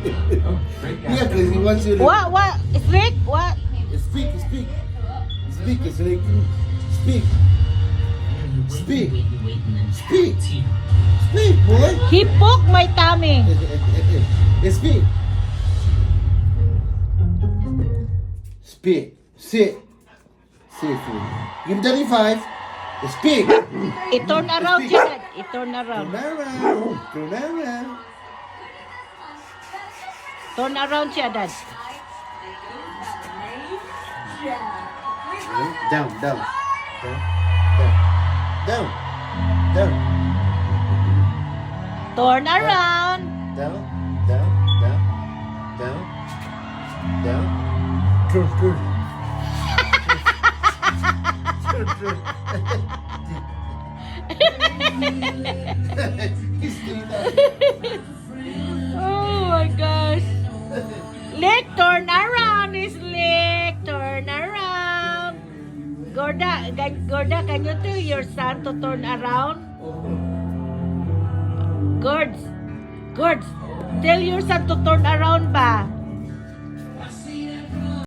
Yeah, because he wants you to What? Slick? What? speak. Speak, it's like speak. Speak. Speak. Speak, boy. He poked my tummy. Speak. Speak. Sit. Sit. Give Daddy 5. Speak. It turn around Speak. siya, Dad. It turn around. Turn around. Turn around. Turn around siya, Dad. Down. Down. Turn around. Down. Turn. Oh my gosh. Lick, turn around, Lick. Turn around. Gorda, can you tell your son to turn around? Gords, tell your son to turn around ba?